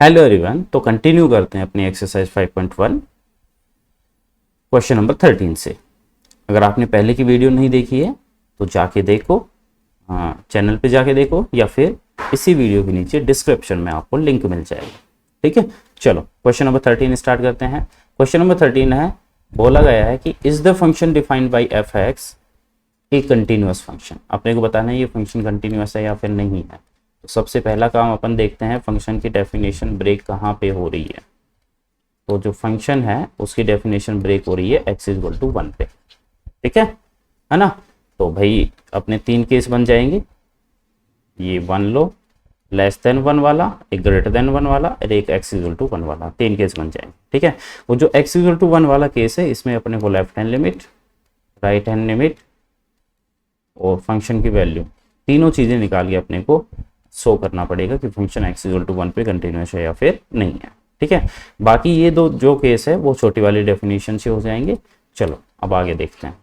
Hello everyone, तो continue करते हैं अपनी एक्सरसाइज 5.1 क्वेश्चन नंबर 13 से। अगर आपने पहले की वीडियो नहीं देखी है तो जाके देखो, हाँ चैनल पे जाके देखो, या फिर इसी वीडियो के नीचे डिस्क्रिप्शन में आपको लिंक मिल जाएगा। ठीक है, चलो क्वेश्चन नंबर 13 स्टार्ट करते हैं। क्वेश्चन नंबर 13 है, बोला गया है कि is the function defined by F x A continuous function. अपने को बताना है ये फंक्शन कंटिन्यूअस है या फिर नहीं है। तो सबसे पहला काम अपन देखते हैं फंक्शन की डेफिनेशन ब्रेक कहाँ पे हो रही है। तो जो फंक्शन है उसकी डेफिनेशन ब्रेक हो रही है x इक्वल टू 1 पे। ठीक है ना। तो भाई अपने तीन केस बन जाएंगे, ये 1 लो, लेस देन 1 वाला, एक ग्रेटर देन 1 वाला और एक x इक्वल टू 1 वाला, तीन केस बन जाएंगे। ठीक है, वो जो x इक्वल टू 1 वाला केस है इसमें अपने को left hand limit, right hand limit और फंक्शन की वैल्यू, तीनों चीज़ें निकाल के अपने को शो करना पड़ेगा कि फंक्शन x इक्वल टू 1 पे कंटिन्यूस है या फिर नहीं है। ठीक है, बाकी ये दो जो केस है वो छोटी वाली डेफिनेशन से हो जाएंगे। चलो अब आगे देखते हैं।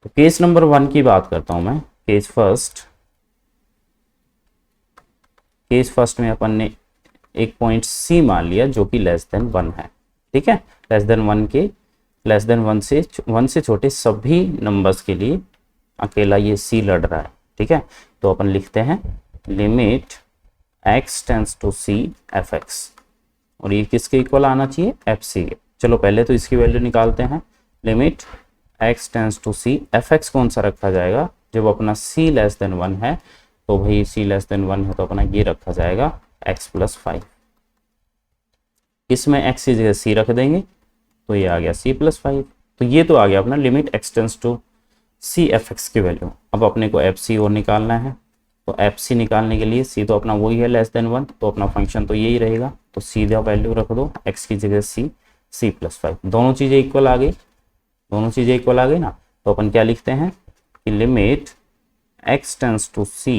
तो केस नंबर 1 की बात करता हूं मैं। केस फर्स्ट में अपन ने एक पॉइंट C मान लिया जो कि लेस देन 1 है। ठीक है, लेस देन 1 से छोटे सभी नंबर्स के लिए अकेला ये C लड़ रहा है। ठीक है, तो अपन लिखते हैं limit x tends to C F x, और ये किसके इक्वल आना चाहिए, एफ सी के। चलो पहले तो इसकी वैल्यू निकालते हैं। Limit x tends to C F x कौन सा रखा जाएगा, जब अपना C लेस देन 1 है तो भाई C लेस देन 1 है तो अपना ये रखा जाएगा x प्लस 5। इसमें x की जगह C रख देंगे तो ये आ गया C प्लस 5। तो ये तो आ गया अपना limit x tends to C F x की वैल्यू। अब अपने को एफ सी और निकालना है, तो एफ सी निकालने के लिए C तो अपना वही है लेस देन 1, तो अपना फंक्शन तो यही रहेगा। तो सीधा वैल्यू रख दो, x की जगह C प्लस 5, दोनों चीज़ें इक्वल आ गई, ना। तो अपन क्या लिखते हैं कि limit x tends to C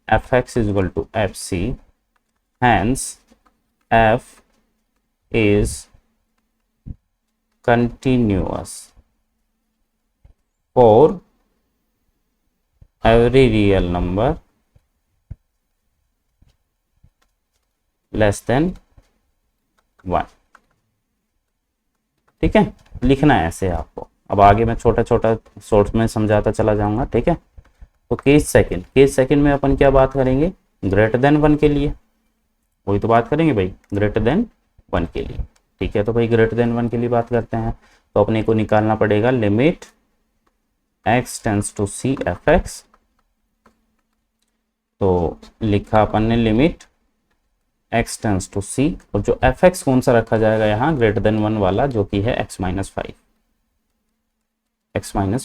F x is equal to F C, hence f is continuous for every real number less than 1। ठीक है, लिखना है ऐसे आपको। अब आगे मैं छोटा छोटा शॉर्ट्स में समझाता चला जाऊंगा। ठीक है, तो केस सेकंड में अपन क्या बात करेंगे, ग्रेटर देन 1 के लिए, वही तो बात करेंगे भाई, ग्रेटर देन 1 के लिए। ठीक है, तो भाई ग्रेटर देन 1 के लिए बात करते हैं, तो अपने को निकालना पड़ेगा limit x tends to C F x. तो लिखा अपन ने limit x tends to C, और जो एफ एक्स कौन सा रखा जाएगा यहाँ, ग्रेटर देन 1 वाला, जो कि है x माइनस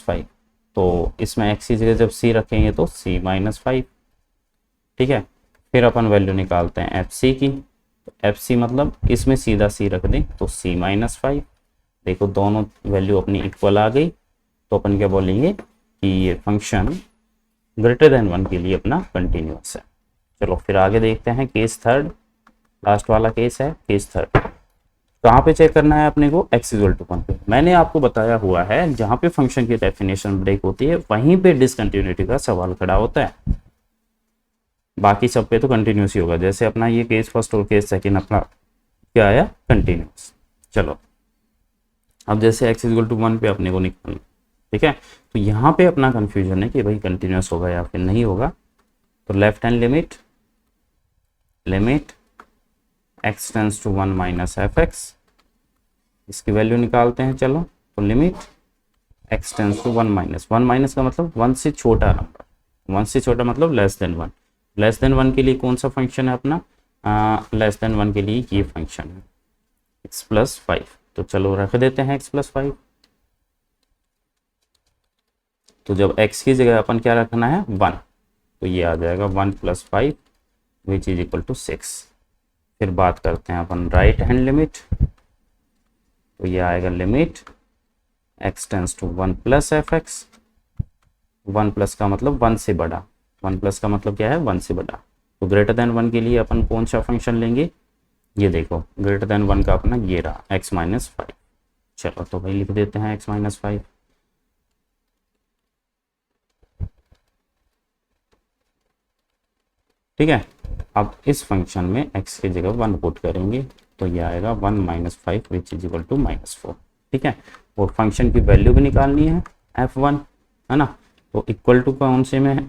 5। तो इसमें x की जगह जब C रखेंगे तो C माइनस 5। ठीक है, फिर अपन वैल्यू निकालते हैं एफ सी की। तो एफ सी मतलब इसमें सीधा C रख दें तो C माइनस 5। देखो दोनों वैल्यू अपनी इक्वल आ गई, तो अपन क्या बोलेंगे कि ये फंक्शन ग्रेटर देन 1 के लिए अपना कंटिन्यूअस है। चलो फिर आगे देखते हैं केस थर्ड, लास्ट वाला केस है केस थर्ड। कहाँ पे चेक करना है अपने को, x इक्वल टू 1 पे। मैंने आपको बताया हुआ है जहाँ पे फंक्शन की डेफिनेशन ब्रेक होती है वहीं पे डिसकंटिन्यूटी का सवाल खड़ा होता है, बाकी सब पे तो कंटिन्यूस ही होगा। जैसे अपना ये केस फर्स्ट और केस सेकंड अपना क्या आया, कंटिन्यूस। चलो अब जैसे x इक्वल टू 1 पे अपने को निकालना। ठीक है, तो यहाँ पे अपना कंफ्यूजन है कि भाई कंटिन्यूस होगा या फिर नहीं होगा। तो left hand limit x tends to 1 minus F X, इसकी वैल्यू निकालते हैं। चलो तो limit x tends to 1 minus का मतलब 1 से छोटा नंबर, 1 से छोटा मतलब लेस देन 1। लेस देन 1 के लिए कौन सा फंक्शन है अपना, लेस देन 1 के लिए ये फंक्शन है x प्लस 5। तो चलो रख देते हैं x प्लस 5। तो जब x की जगह अपन क्या रखना है 1, तो ये आ जाएगा 1 plus 5 which is equal to 6। फिर बात करते हैं अपन राइट हैंड लिमिट, तो ये आएगा limit x tends to 1 plus F x. 1 plus का मतलब 1 से बड़ा, 1 प्लस का मतलब क्या है, 1 से बड़ा। तो ग्रेटर देन 1 के लिए अपन कौन सा फंक्शन लेंगे, ये देखो ग्रेटर देन 1 का अपना ये रहा x माइनस 5। चलो तो भाई लिख देते हैं x माइनस 5। ठीक है। अब इस फंक्शन में x की जगह 1 पुट करेंगे तो ये आएगा 1 - 5 विच इज इक्वल टू -4। ठीक है, और फंक्शन की वैल्यू भी निकालनी है f1, है ना। तो इक्वल टू कौन से में है,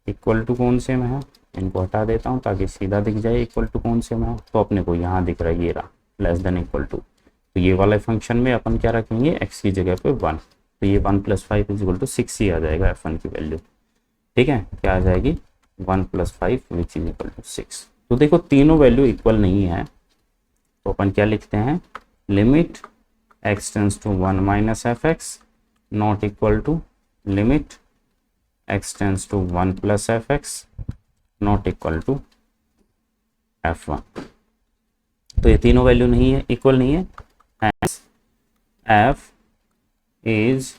इक्वल टू कौन से में है, इनको हटा देता हूँ ताकि सीधा दिख जाए इक्वल टू कौन से में है। तो अपने को यहाँ दिख रहा है ये रहा, लेस देन इक्वल टू। तो ये वाले फंक्शन में अपन क्या रखेंगे, x की जगह पे 1, तो ये 1 + 5 इज इक्वल टू 6 ही आ जाएगा f1 की वैल्यू। ठीक है, क्या आ जाएगी 1 + 5 विच इज इक्वल टू 6। तो देखो तीनों वैल्यू इक्वल नहीं है, तो अपन क्या लिखते हैं, limit x tends to 1 - fx not equal to limit x tends to 1 + fx not equal to f1। तो ये तीनों वैल्यू नहीं है, इक्वल नहीं है, hence f is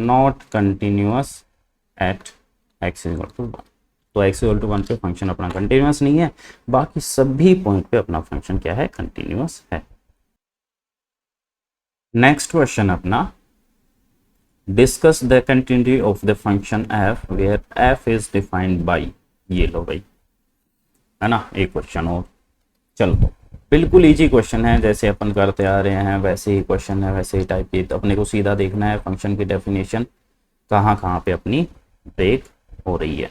not continuous at x = 1। तो x = 1 पे फंक्शन अपना कंटिन्यूस नहीं है, बाकी सभी पॉइंट पे अपना फंक्शन क्या है, कंटिन्यूस है। नेक्स्ट क्वेश्चन अपना, discuss the continuity of the function f where f is defined by, ये लो भाई, है ना। एक क्वेश्चन और, चलो तो बिल्कुल इजी क्वेश्चन है, जैसे अपन करते आ रहे हैं वैसे ही क्वेश्चन है, वैसे ही टाइप की। अपने को सीधा देखना है फंक्शन की डेफिनेशन कहाँ कहाँ पे अपनी ब्रेक हो रही है।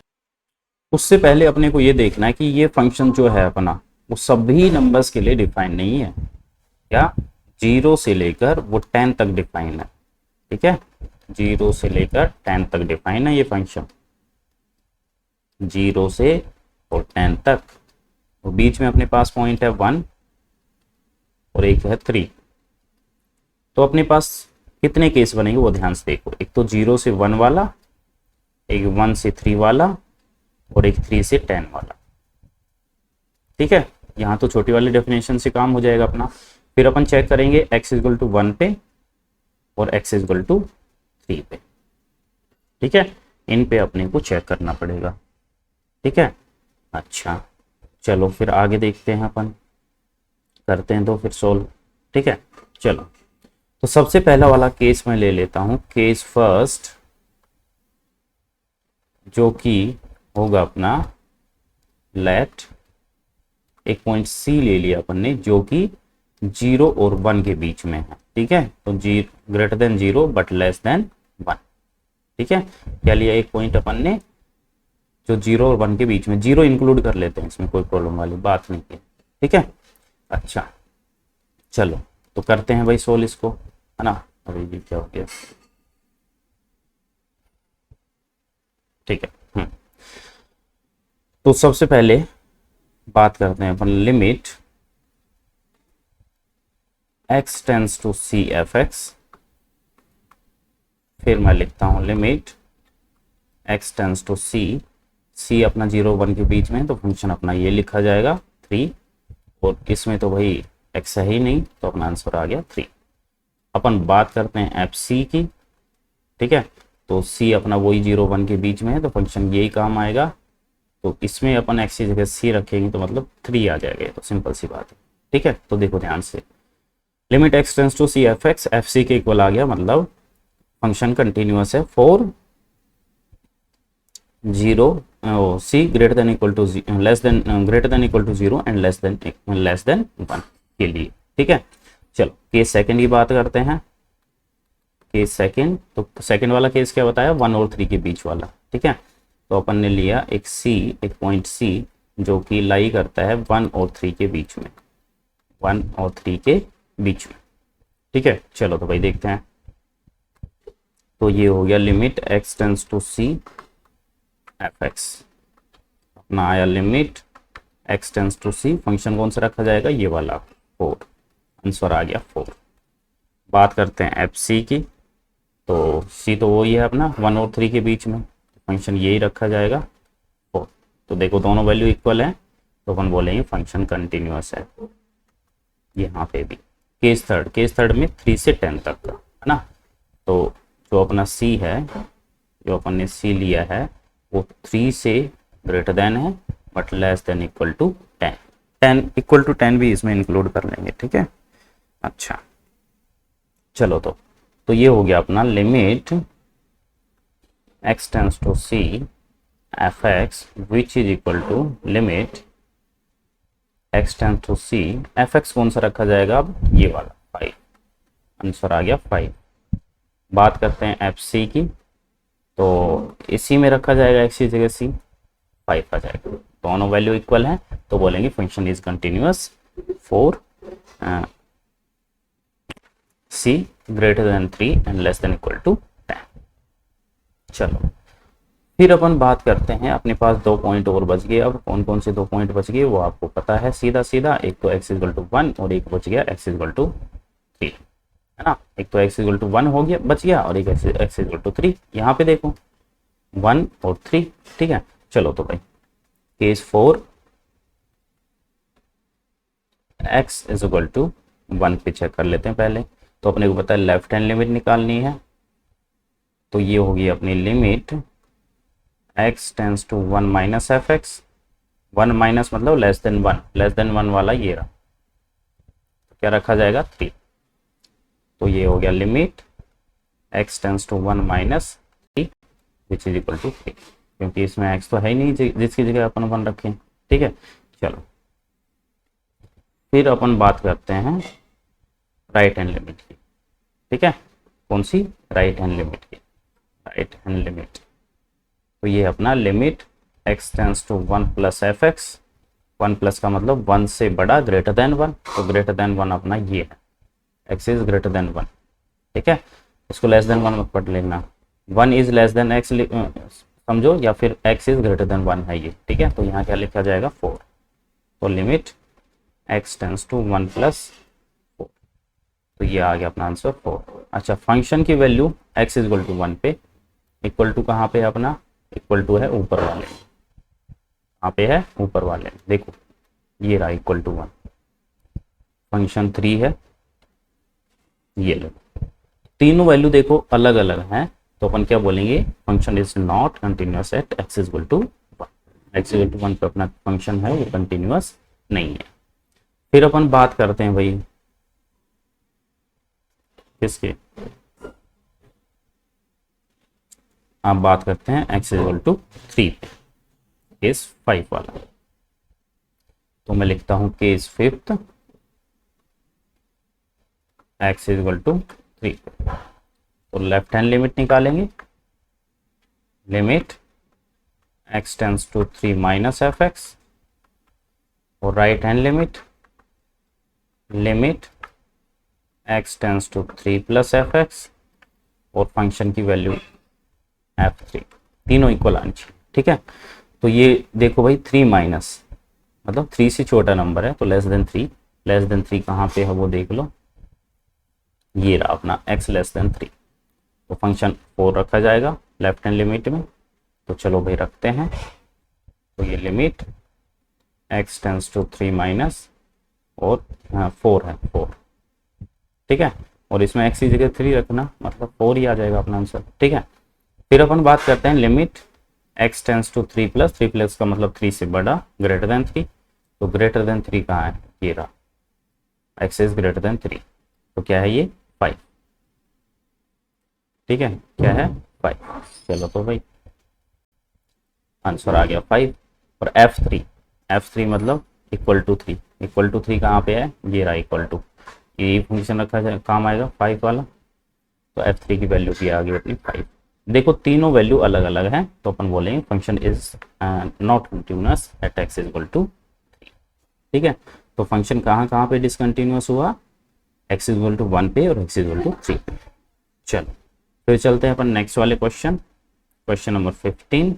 उससे पहले अपने को ये देखना है कि ये फंक्शन जो है अपना, वो सभी नंबर्स के लिए डिफाइन नहीं है, क्या 0 से लेकर वो 10 तक डिफाइन है। ठीक है, 0 से लेकर 10 तक डिफाइन है ये फंक्शन, 0 से और 10 तक। और बीच में अपने पास पॉइंट है 1 और एक है 3। तो अपने पास कितने केस बनेंगे वो ध्यान से देखो, एक तो 0 से 1 वाला, एक 1 से 3 वाला, और एक 3 से 10 वाला। ठीक है, यहाँ तो छोटी वाली डेफिनेशन से काम हो जाएगा अपना। फिर अपन चेक करेंगे x = 1 पे और x = 3 पे। ठीक है, इन पे अपने को चेक करना पड़ेगा। ठीक है, अच्छा चलो फिर आगे देखते हैं, अपन करते हैं तो फिर सोल्व। ठीक है, चलो तो सबसे पहला वाला केस मैं ले लेता हूं, केस फर्स्ट, जो कि होगा अपना लेट, एक पॉइंट C ले लिया अपन ने जो कि 0 और 1 के बीच में है। ठीक है, तो greater than 0 but less than 1। ठीक है, क्या लिया, एक पॉइंट अपन ने जो 0 और 1 के बीच में, 0 इंक्लूड कर लेते हैं, इसमें कोई प्रॉब्लम वाली बात नहीं है। ठीक है, अच्छा चलो तो करते हैं भाई सोल्व इसको, है ना। अरे ये क्या हो गया, ठीक है। तो सबसे पहले बात करते हैं अपन, limit x tends to c f(x), फिर मैं लिखता हूं limit x tends to c अपना 0 1 के बीच में, तो फंक्शन अपना ये लिखा जाएगा 3, और इसमें तो भाई x है ही नहीं, तो अपना आंसर आ गया 3। अपन बात करते हैं fc की। ठीक है, तो c अपना वही 0 1 के बीच में है, तो फंक्शन यही काम आएगा। तो इसमें अपन x की जगह c रखेंगे तो मतलब 3 आ जाएगा, तो सिंपल सी बात है। ठीक है, तो देखो ध्यान से, limit x tends to c f(x) fc के इक्वल आ गया, मतलब फंक्शन कंटिन्यूअस है for 0 c greater than equal to less than greater than equal to 0 and less than 1 के लिए। ठीक है, चलो केस सेकंड की बात करते हैं। केस सेकंड, तो सेकंड वाला केस क्या बताया, 1 और 3 के बीच वाला। ठीक है, तो अपन ने लिया एक पॉइंट C जो कि लाई करता है 1 और 3 के बीच में, 1 और 3 के बीच में। ठीक है, चलो तो भाई देखते हैं। तो ये हो गया limit x tends to c f(x), अपना आया limit x tends to c, function कौन सा रखा जाएगा, ये वाला 4, आंसर आ गया 4। बात करते हैं fc की, तो c तो वही है अपना 1 और 3 के बीच में, फंक्शन यही रखा जाएगा 4। तो देखो दोनों वैल्यू इक्वल है, तो अपन बोलेंगे फंक्शन कंटिन्यूअस है। यहाँ पे भी केस थर्ड में 3 से 10 तक का, है ना। तो जो अपना c है, जो अपन ने c लिया है वो 3 से ग्रेटर देन है but less than equal to 10 equal to 10 भी इसमें इंक्लूड कर लेंगे। ठीक है, अच्छा चलो तो ये हो गया अपना limit x tends to c F x which is equal to limit x tends to C. F x कौन सा रखा जाएगा अब, ये वाला 5, आंसर आ गया 5। बात करते हैं एफ सी की, तो इसी में रखा जाएगा एक्स की जगह सी, 5 आ जाएगा। दोनों वैल्यू इक्वल हैं तो बोलेंगे function is continuous for C greater than 3 and less than equal to 10। चलो फिर अपन बात करते हैं, अपने पास 2 पॉइंट और बच गए। अब कौन कौन से 2 पॉइंट बच गए वो आपको पता है सीधा सीधा, एक तो x इक्वल टू 1 और एक बच गया x इक्वल टू 3, है ना। एक तो x इक्वल टू 1 हो गया बच गया और एक x इक्वल टू 3। यहाँ पे देखो 1 और 3, ठीक है। चलो तो भाई case 4 x is equal to 1 पे चेक कर लेते हैं पहले। तो अपने को पता है लेफ्ट हैंड लिमिट निकालनी है, तो ये होगी अपनी limit x tends to 1 minus F x. 1 minus मतलब लेस देन 1, लेस देन 1 वाला ये रहा, तो क्या रखा जाएगा 3। तो ये हो गया limit x tends to 1 minus 3 which is equal to 3, क्योंकि इसमें x तो है ही नहीं जिसकी जगह अपन 1 रखें, ठीक है। चलो फिर अपन बात करते हैं राइट हैंड लिमिट की, ठीक है। कौन सी, राइट हैंड लिमिट की, राइट हैंड लिमिट। तो ये अपना limit x tends to 1 plus F x, 1 plus का मतलब 1 से बड़ा ग्रेटर देन 1, तो ग्रेटर देन 1 अपना ये है, x इज ग्रेटर देन 1, ठीक है। इसको लेस देन 1 मत पढ़ लेना, 1 इज लेस देन x समझो, या फिर x इज ग्रेटर देन 1 है ये, ठीक है। तो यहाँ क्या लिखा जाएगा 4। तो limit x tends to 1 plus 4, तो ये आ गया अपना आंसर 4। अच्छा फंक्शन की value x is equal to 1 पे, इक्वल टू कहाँ पे अपना, इक्वल टू है ऊपर वाले, कहाँ पे है ऊपर वाले, देखो ये रहा इक्वल टू 1। फंक्शन 3 है, ये लो तीनों वैल्यू देखो अलग अलग हैं, तो अपन क्या बोलेंगे, function is not continuous at x is equal to 1। x equal to 1 पे अपना फंक्शन है वो कंटिन्यूअस नहीं है। फिर अपन बात करते हैं भाई किसके, आप बात करते हैं x इज इक्वल टू 3 पे, केस 5 वाला। तो मैं लिखता हूं case 5th x is equal to 3 पे। तो लेफ्ट हैंड लिमिट निकालेंगे, limit x tends to 3 minus F x, और right hand limit limit x tends to 3 plus F x, और फंक्शन की वैल्यू f3, तीनों इक्वल आनी चाहिए, ठीक है। तो ये देखो भाई 3 माइनस मतलब 3 से छोटा नंबर है, तो लेस देन 3, लेस देन 3 कहाँ पे है वो देख लो, ये रहा अपना x लेस देन 3। तो फंक्शन 4 रखा जाएगा लेफ्ट हैंड लिमिट में। तो चलो भाई रखते हैं, तो ये limit x tends to 3 minus और 4 है 4, ठीक है। और इसमें x की जगह 3 रखना, मतलब 4 ही आ जाएगा अपना आंसर, ठीक है। फिर अपन बात करते हैं limit x tends to 3 plus, 3 plus का मतलब 3 से बड़ा ग्रेटर देन 3, तो ग्रेटर देन 3 कहाँ है, ये रहा, x इज ग्रेटर देन 3, तो क्या है ये 5, ठीक है। क्या है 5। चलो तो भाई आंसर आ गया 5। और f3 मतलब इक्वल टू 3, इक्वल टू 3 कहाँ पे है, ये रहा इक्वल टू, ये फंक्शन रखा जाए काम आएगा 5 वाला। तो f3 की वैल्यू की आ गई अपनी 5। देखो तीनों वैल्यू अलग अलग हैं, तो अपन बोलेंगे function is not continuous at x is equal to 3, ठीक है। तो फंक्शन कहाँ कहाँ पे डिसकंटिन्यूअस हुआ, x इज इक्वल टू 1 पे और x इज इक्वल टू 3 पे। चलो फिर चलते हैं अपन नेक्स्ट वाले क्वेश्चन, क्वेश्चन नंबर 15।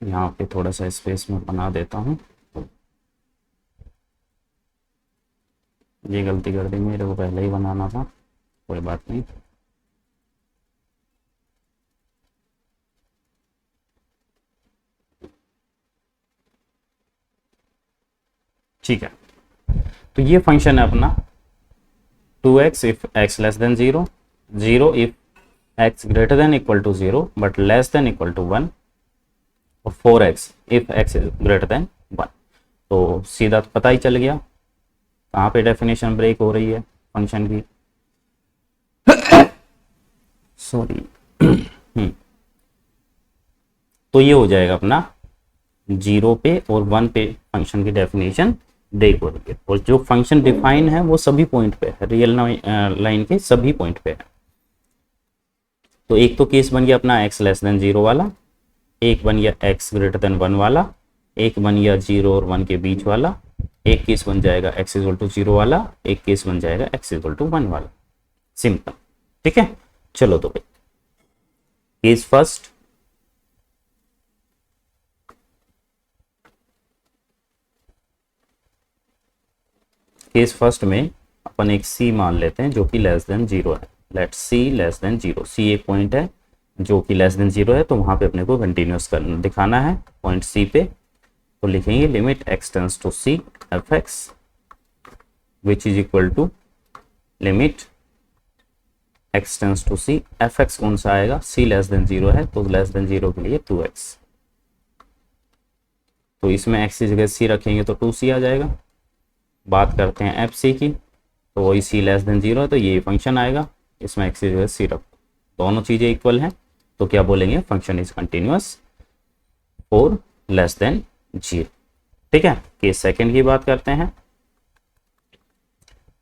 यहाँ पे थोड़ा सा स्पेस में बना देता हूँ, ये गलती कर दी मेरे को, पहले ही बनाना था, कोई बात नहीं। ठीक है, तो ये फंक्शन है अपना 2x if x less than 0, 0 if x greater than equal to 0 but less than equal to 1, और 4x if x is greater than 1। तो सीधा पता ही चल गया कहाँ पे डेफिनेशन ब्रेक हो रही है फंक्शन की, सॉरी तो ये हो जाएगा अपना 0 पे और 1 पे फंक्शन की डेफिनेशन ब्रेक हो रही है, और जो फंक्शन डिफाइन है वो सभी पॉइंट पे है, रियल लाइन के सभी पॉइंट पे है। तो एक तो केस बन गया अपना x लेस देन 0 वाला, एक बन गया x ग्रेटर देन 1 वाला, एक बन गया 0 और 1 के बीच वाला, एक केस बन जाएगा x इक्वल टू 0 वाला, एक केस बन जाएगा x इक्वल टू 1 वाला। सिंपल, ठीक है। चलो तो भाई केस फर्स्ट, केस फर्स्ट में अपन एक c मान लेते हैं जो कि लेस देन 0 है। Let c less than 0, c एक पॉइंट है जो कि लेस देन 0 है, तो वहां पे अपने को कंटिन्यूस करना दिखाना है पॉइंट c पे। तो लिखेंगे limit x tends to c F x which is equal to limit x tends to c F x कौन सा आएगा, c लेस देन 0 है तो लेस देन 0 के लिए 2x, तो इसमें x की जगह c रखेंगे तो 2c आ जाएगा। बात करते हैं एफ सी की, तो वही c लेस देन 0 है तो ये फंक्शन आएगा, इसमें x की जगह c रखो, दोनों चीज़ें इक्वल हैं तो क्या बोलेंगे, फंक्शन इज कंटिन्यूअस और लेस देन 0। ठीक है, केस सेकंड की बात करते हैं।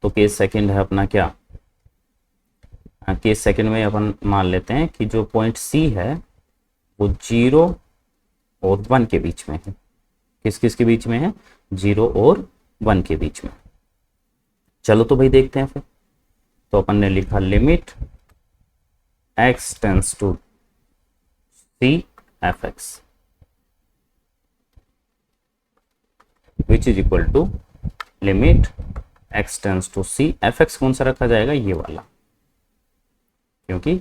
तो केस सेकंड है अपना क्या, केस सेकंड में अपन मान लेते हैं कि जो पॉइंट C है वो 0 और 1 के बीच में है। किस किस के बीच में है, 0 और 1 के बीच में। चलो तो भाई देखते हैं फिर। तो अपन ने लिखा limit x tends to c F x which is equal to limit x tends to c F x कौन सा रखा जाएगा, ये वाला, क्योंकि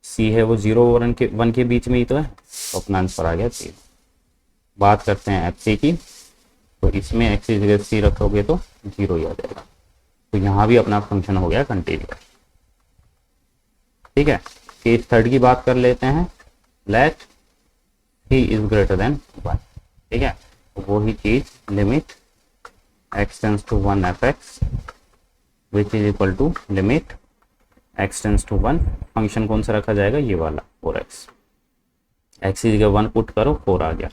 c है वो 0 और 1 के बीच में ही तो है, तो अपना आंसर आ गया 0। बात करते हैं एफ सी की, तो इसमें x की जगह c रखोगे तो 0 ही आ जाएगा, तो यहाँ भी अपना फंक्शन हो गया कंटिन्यूअस। ठीक है, केस थर्ड की बात कर लेते हैं। Let c is greater than 1। ठीक है, तो वही चीज limit x tends to 1 f x which is equal to limit x tends to 1, function कौन सा रखा जाएगा, ये वाला 4x, x की जगह 1 पुट करो 4 आ गया,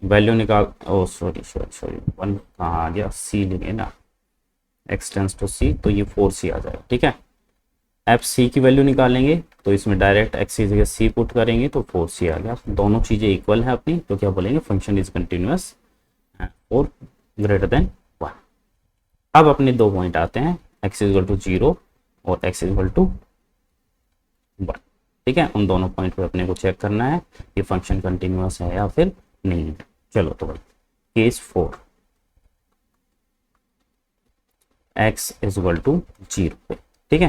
वैल्यू निकाल, ओ सॉरी 1 कहाँ आ गया, c लेंगे ना, x टेंड्स टू c तो ये 4c आ जाएगा। ठीक है, एफ सी की वैल्यू निकालेंगे तो इसमें डायरेक्ट x की जगह c पुट करेंगे तो 4c आ गया, दोनों चीज़ें इक्वल है अपनी, तो क्या बोलेंगे, फंक्शन इज कंटिन्यूअस और ग्रेटर देन 1। अब अपने दो पॉइंट आते हैं, x इक्वल टू 0 और x इक्वल टू 1। ठीक है, उन दोनों पॉइंट पे अपने को चेक करना है कि फंक्शन कंटिन्यूअस है या फिर नहीं है। चलो तो भाई केस 4, x इक्वल टू 0 पे। ठीक है,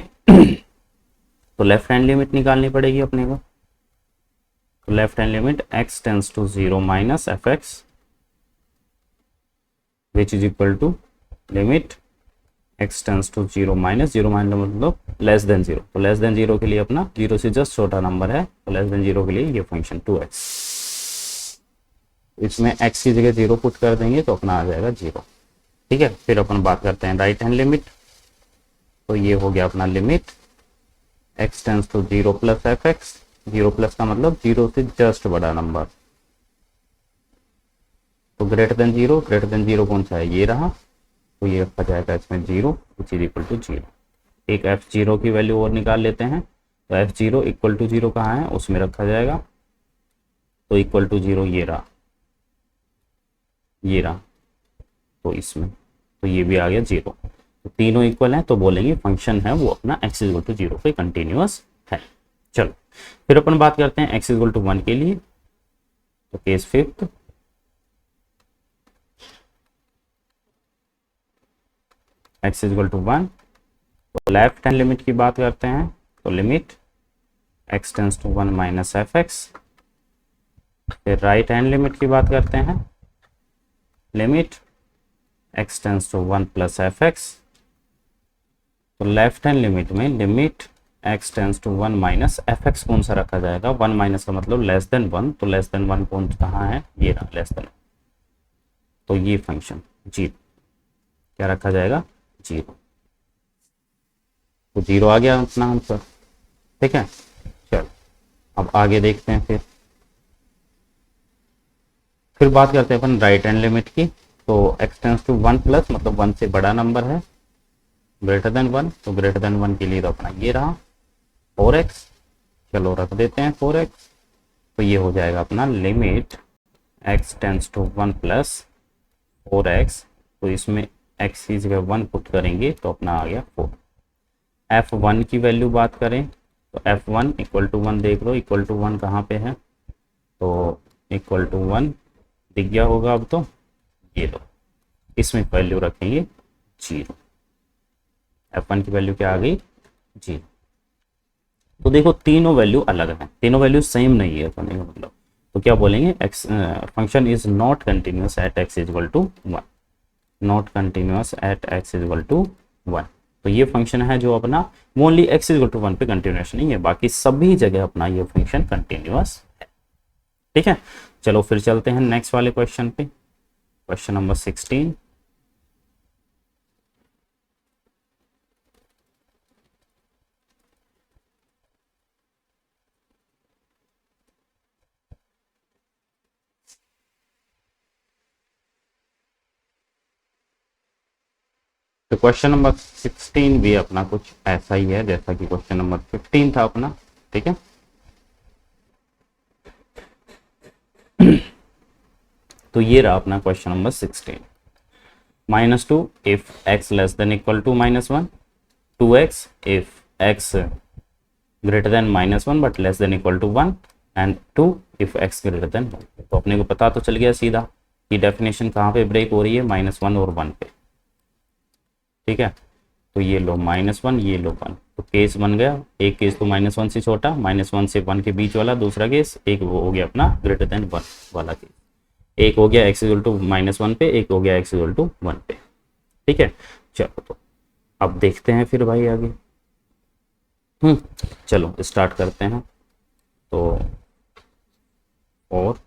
तो लेफ्ट हैंड लिमिट निकालनी पड़ेगी अपने को। तो left hand limit x tends to 0 minus F x which is equal to limit x tends to 0 minus 0 मतलब लेस देन 0, तो लेस देन 0 के लिए अपना 0 से जस्ट छोटा नंबर है, तो लेस देन 0 के लिए ये फंक्शन 2x, इसमें x की जगह 0 पुट कर देंगे तो अपना आ जाएगा 0। ठीक है, फिर अपन बात करते हैं राइट हैंड लिमिट। तो ये हो गया अपना limit x tends to 0 plus F x, 0 plus का मतलब 0 से जस्ट बड़ा नंबर, तो ग्रेटर देन 0 कौन सा है, ये रहा, तो ये रखा जाएगा इसमें 0 विच इज इक्वल टू 0। एक f0 की वैल्यू और निकाल लेते हैं, तो f0 इक्वल टू 0 कहाँ है, उसमें रखा जाएगा, तो इक्वल टू 0 ये रहा, तो इसमें, तो ये भी आ गया 0, तो तीनों इक्वल हैं, तो बोलेंगे फंक्शन है वो अपना x इक्वल टू 0 पे कंटिन्यूअस है। चलो फिर अपन बात करते हैं x इक्वल टू 1 के लिए। तो case fifth, x equal to 1, तो लेफ्ट हैंड लिमिट की बात करते हैं। तो limit x tends to 1 minus F x. फिर राइट हैंड लिमिट की बात करते हैं, limit x tends to 1 plus F x. तो लेफ्ट हैंड लिमिट में limit x tends to 1 minus F x कौन सा रखा जाएगा, 1 माइनस का मतलब लेस देन 1, तो लेस देन 1 कौन कहाँ है, ये रहा लेस देन, तो ये फंक्शन 0 क्या रखा जाएगा, 0, तो 0 आ गया अपना आंसर। ठीक है, चलो अब आगे देखते हैं फिर फिर बात करते हैं अपन राइट हैंड लिमिट की। तो x टेंस टू 1 प्लस मतलब 1 से बड़ा नंबर है, ग्रेटर देन 1, तो ग्रेटर देन 1 के लिए तो अपना ये रहा 4x। चलो रख देते हैं 4x। तो ये हो जाएगा अपना limit x tends to 1 plus 4x। तो इसमें x की जगह 1 पुट करेंगे तो अपना आ गया 4। f1 की वैल्यू बात करें तो f1 इक्वल टू 1, देख लो इक्वल टू 1 कहाँ पे है, तो इक्वल टू 1 दिख गया होगा अब। तो ये लो, इसमें वैल्यू रखेंगे 0। f1 की वैल्यू क्या आ गई 0। तो देखो तीनों वैल्यू अलग हैं, तीनों वैल्यू सेम नहीं है कहने का मतलब। तो क्या बोलेंगे, x function is not continuous at x equal to 1, not continuous at x equal to 1। तो ये फंक्शन है जो अपना ओनली x इक्वल टू 1 पे कंटिन्यूस नहीं है, बाकी सभी जगह अपना ये फंक्शन कंटिन्यूअस है। ठीक है, चलो फिर चलते हैं नेक्स्ट वाले क्वेश्चन पे, क्वेश्चन नंबर 16। तो क्वेश्चन नंबर 16 भी अपना कुछ ऐसा ही है जैसा कि क्वेश्चन नंबर 15 था अपना। ठीक है, तो ये रहा अपना question number 16। -2 if x less than equal to -1, 2x if x greater than -1 but less than equal to 1, and 2 if x greater than 1। तो अपने को पता तो चल गया सीधा कि डेफिनेशन कहाँ पे ब्रेक हो रही है, -1 और 1 पे। ठीक है, तो ये लो -1, ये लो 1, तो केस बन गया। एक केस तो -1 से छोटा, -1 से 1 के बीच वाला दूसरा केस, एक वो हो गया अपना ग्रेटर देन 1 वाला केस। एक हो गया x इक्वल टू -1 पे, एक हो गया x इक्वल टू 1 पे। ठीक है, चलो तो अब देखते हैं फिर भाई आगे। चलो स्टार्ट करते हैं। तो और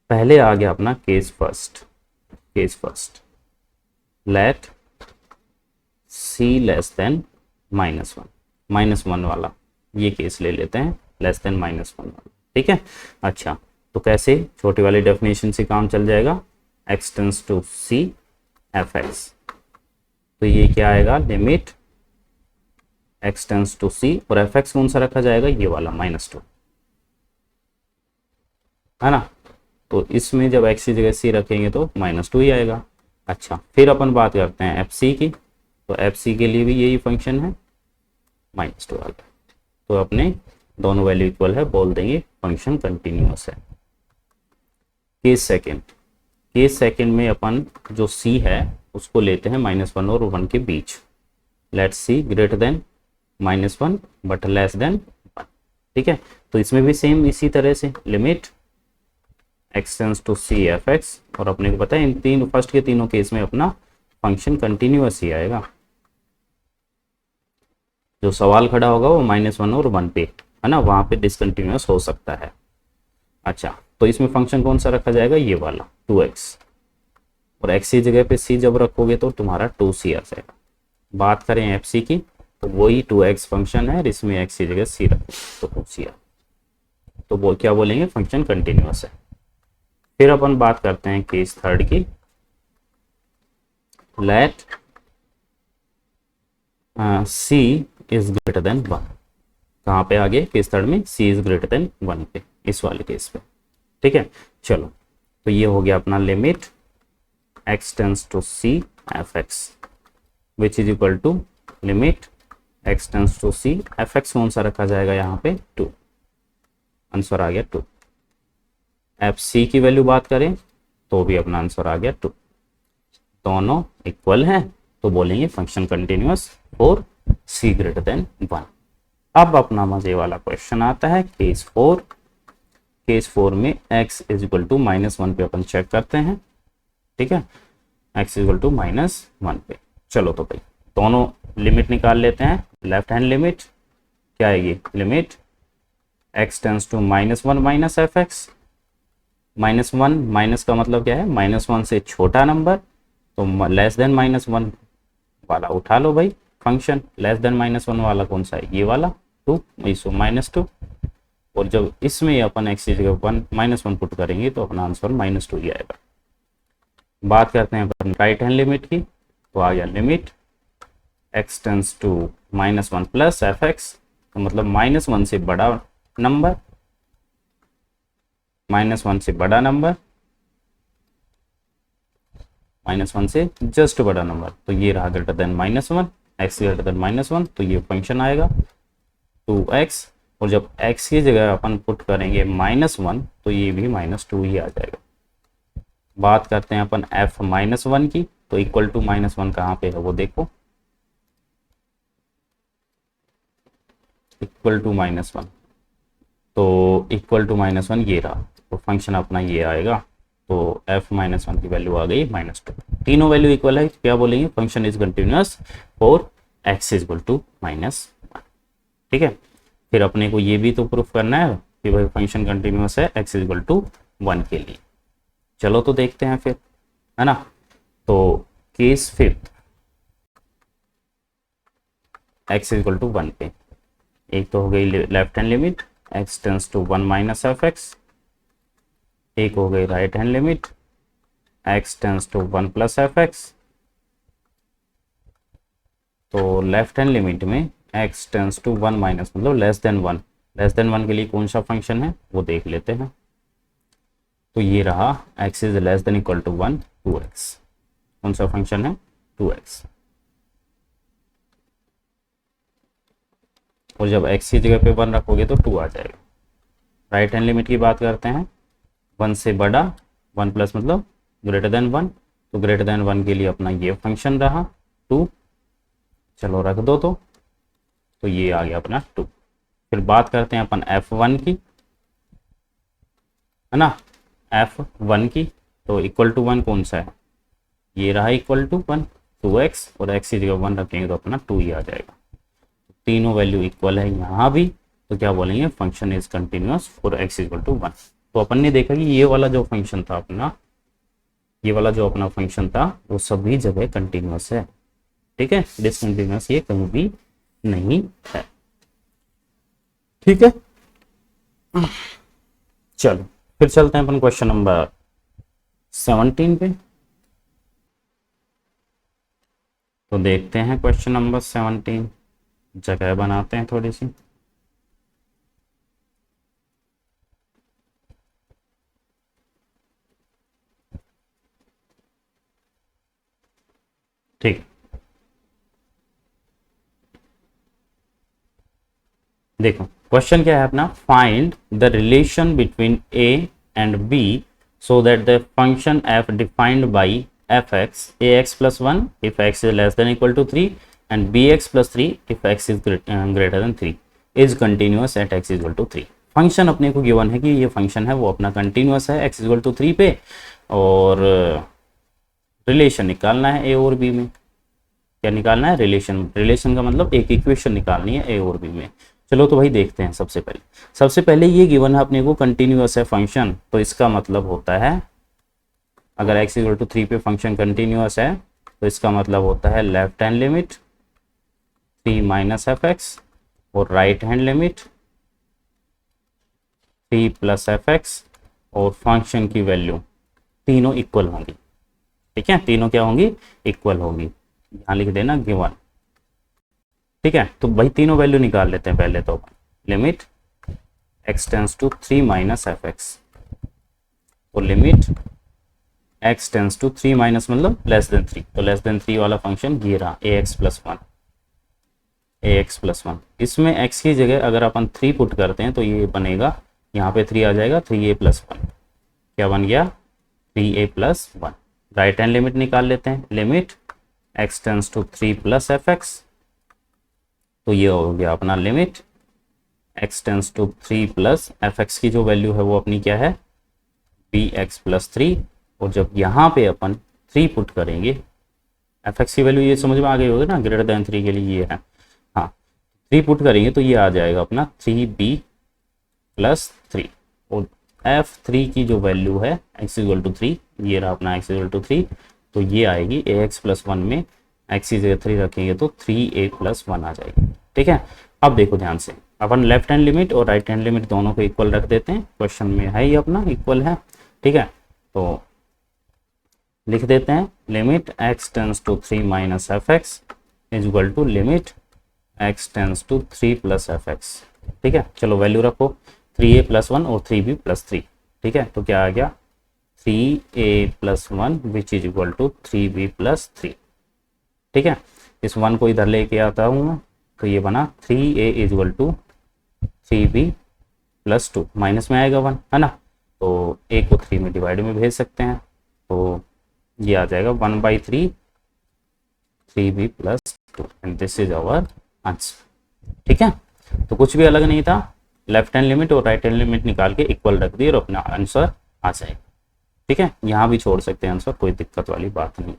पहले आ गया अपना case first, case first let c less than -1, -1 वाला ये केस ले लेते हैं, लेस देन -1 वाला। ठीक है, अच्छा तो कैसे, छोटे वाले डेफिनेशन से काम चल जाएगा, x tends to c f(x). तो ये क्या आएगा, limit x tends to c, और f(x) कौन सा रखा जाएगा, ये वाला -2 है ना। तो इसमें जब x की जगह c रखेंगे तो -2 ही आएगा। अच्छा फिर अपन बात करते हैं fc की। तो fc के लिए भी यही फंक्शन है -2 वाला। तो अपने दोनों वैल्यू इक्वल है, बोल देंगे फंक्शन कंटिन्यूअस है। केस सेकंड, केस सेकंड में अपन जो c है उसको लेते हैं -1 और 1 के बीच। Let c greater than -1 but less than 1। ठीक है, तो इसमें भी सेम इसी तरह से limit x tends to c f(x), और अपने को पता है इन तीन फर्स्ट के तीनों केस में अपना फंक्शन कंटिन्यूअस ही आएगा। जो सवाल खड़ा होगा वो -1 और 1 पे है ना, वहां पे डिसकंटिन्यूअस हो सकता है। अच्छा तो इसमें फंक्शन कौन सा रखा जाएगा, ये वाला 2x, और x की जगह पे c जब रखोगे तो तुम्हारा 2c आ जाएगा। बात करें fc की तो वही 2x फंक्शन है, इसमें x की जगह c रखो तो 2c आ। तो वो क्या बोलेंगे, फंक्शन कंटिन्यूअस है। फिर अपन बात करते हैं केस थर्ड की। Let c is greater than 1। कहाँ पे आगे, केस थर्ड में c इज ग्रेटर देन 1 पे, इस वाले केस पे। ठीक है, चलो तो ये हो गया अपना limit x tends to c f(x) which is equal to limit x tends to c f(x) कौन सा रखा जाएगा यहाँ पे 2। आंसर आ गया 2। fc की वैल्यू बात करें तो भी अपना आंसर आ गया 2। दोनों इक्वल हैं तो बोलेंगे फंक्शन कंटिन्यूअस और c ग्रेटर देन 1। अब अपना मजे वाला क्वेश्चन आता है केस 4। केस 4 में x इज इक्वल टू -1 पे अपन चेक करते हैं। ठीक है, x इज इक्वल टू -1 पे। चलो तो भाई दोनों लिमिट निकाल लेते हैं। लेफ्ट हैंड लिमिट क्या आएगी, limit x tends to -1 minus f(x). -1 minus का मतलब क्या है, -1 से छोटा नंबर, तो लेस देन -1 वाला उठा लो भाई फंक्शन। लेस देन -1 वाला कौन सा है, ये वाला 2, -2। और जब इसमें अपन एक्स की जगह -1 पुट करेंगे तो अपना आंसर -2 ही आएगा। बात करते हैं अपन राइट हैंड लिमिट की, तो आ गया limit x tends to -1 plus F x, तो मतलब -1 से बड़ा नंबर, -1 से बड़ा नंबर, -1 से जस्ट बड़ा नंबर, तो ये रहा greater than -1, x greater than -1, तो ये फंक्शन आएगा 2x, और जब x की जगह अपन पुट करेंगे -1 तो ये भी -2 ही आ जाएगा। बात करते हैं अपन f -1 की, तो इक्वल टू -1 कहाँ पे है वो देखो, इक्वल टू -1, तो इक्वल टू -1 ये रहा, तो फंक्शन अपना ये आएगा, तो f -1 की वैल्यू आ गई -2। तीनों वैल्यू इक्वल है, क्या बोलेंगे, function is continuous for x is equal to -1। ठीक है, फिर अपने को ये भी तो प्रूफ करना है कि भाई फंक्शन कंटिन्यूअस है x इज इक्वल टू 1 के लिए। चलो तो देखते हैं फिर, है ना। तो case fifth, x is equal to 1 पे, एक तो हो गई left hand limit x tends to 1 minus F x, एक हो गई right hand limit x tends to 1 plus F x. तो लेफ्ट हैंड लिमिट में x टेंस टू 1 माइनस मतलब लेस देन 1, लेस देन 1 के लिए कौन सा फंक्शन है वो देख लेते हैं। तो ये रहा x is less than equal to 1 2x, कौन सा फंक्शन है 2x, और जब x की जगह पे 1 रखोगे तो 2 आ जाएगा। राइट हैंड लिमिट की बात करते हैं, 1 से बड़ा, 1 प्लस मतलब ग्रेटर देन 1, तो ग्रेटर देन 1 के लिए अपना ये फंक्शन रहा 2, चलो रख दो तो ये आ गया अपना 2। फिर बात करते हैं अपन f1 की, है ना, f1 की, तो इक्वल टू 1 कौन सा है, ये रहा इक्वल टू 1 2x, और x की जगह 1 रखेंगे तो अपना 2 ही आ जाएगा। तीनों वैल्यू इक्वल है यहाँ भी, तो क्या बोलेंगे, function is continuous for x equal to 1। तो अपन ने देखा कि ये वाला जो फंक्शन था अपना, ये वाला जो अपना फंक्शन था वो सभी जगह कंटिन्यूअस है। ठीक है, डिसकंटिन्यूअस ये कहीं भी नहीं है। ठीक है, चलो फिर चलते हैं अपन क्वेश्चन नंबर 17 पे। तो देखते हैं क्वेश्चन नंबर 17, जगह बनाते हैं थोड़ी सी। ठीक, देखो क्वेश्चन क्या है अपना, find the relation between a and b so that the function f defined by fx ax plus 1 if x is less than equal to 3 and bx plus 3 if x is greater than 3 is continuous at x is equal to 3। Function अपने को given है कि ये function है वो अपना continuous है x is equal to 3 पे, और रिलेशन निकालना है a और b में। क्या निकालना है, रिलेशन, रिलेशन का मतलब एक इक्वेशन निकालनी है a और b में। चलो तो भाई देखते हैं। सबसे पहले ये गिवन है अपने को कंटिन्यूअस है फंक्शन, तो इसका मतलब होता है अगर x इक्वल टू 3 पे फंक्शन कंटिन्यूअस है तो इसका मतलब होता है left hand limit 3 minus F x और right hand limit 3 plus F x, और फंक्शन की वैल्यू तीनों इक्वल होंगी। ठीक है, तीनों क्या होंगी, इक्वल होंगी। यहाँ लिख देना गिवन। ठीक है, तो भाई तीनों वैल्यू निकाल लेते हैं पहले। तो limit x tends to 3 minus F x और limit x tends to 3 minus मतलब लेस देन 3, तो लेस देन 3 वाला फंक्शन ये रहा ax प्लस 1। इसमें x की जगह अगर अपन 3 पुट करते हैं तो ये बनेगा, यहाँ पे 3 आ जाएगा 3a प्लस 1, क्या बन गया 3a plus 1। Right hand limit निकाल लेते हैं, limit x tends to 3 plus F x, तो ये हो गया अपना limit x tends to 3 plus F x की जो वैल्यू है वो अपनी क्या है bx प्लस 3, और जब यहाँ पे अपन 3 पुट करेंगे, एफ एक्स की वैल्यू ये समझ में आ गई होगी ना, ग्रेटर देन 3 के लिए ये है, हाँ 3 पुट करेंगे तो ये आ जाएगा अपना 3b प्लस 3, और f3 की जो वैल्यू है x इक्वल टू 3, ये रहा अपना x इक्वल टू 3, तो ये आएगी ax प्लस 1 में x की जगह 3 रखेंगे तो 3a प्लस 1 आ जाएगी। ठीक है, अब देखो ध्यान से, अपन लेफ्ट हैंड लिमिट और राइट हैंड लिमिट दोनों को इक्वल रख देते हैं, क्वेश्चन में है ही अपना इक्वल है, ठीक है। तो लिख देते हैं limit x tends to 3 minus F x is equal to limit x tends to 3 plus F x, ठीक है। चलो वैल्यू रखो 3a प्लस 1 और 3b प्लस 3, ठीक है। तो क्या आ गया 3a plus 1 which is equal to 3b plus 3, ठीक है। इस 1 को इधर लेके आता हूँ मैं, तो ये बना 3a is equal to 3b plus 2, minus में आएगा 1, है ना। तो a को 3 में डिवाइड में भेज सकते हैं, तो ये आ जाएगा 1/3 3b plus 2 and this is our answer, ठीक है। तो कुछ भी अलग नहीं था, लेफ्ट हैंड लिमिट और राइट हैंड लिमिट निकाल के इक्वल रख दिए और अपना आंसर आ जाएगा, ठीक है। यहाँ भी छोड़ सकते हैं आंसर, कोई दिक्कत वाली बात नहीं।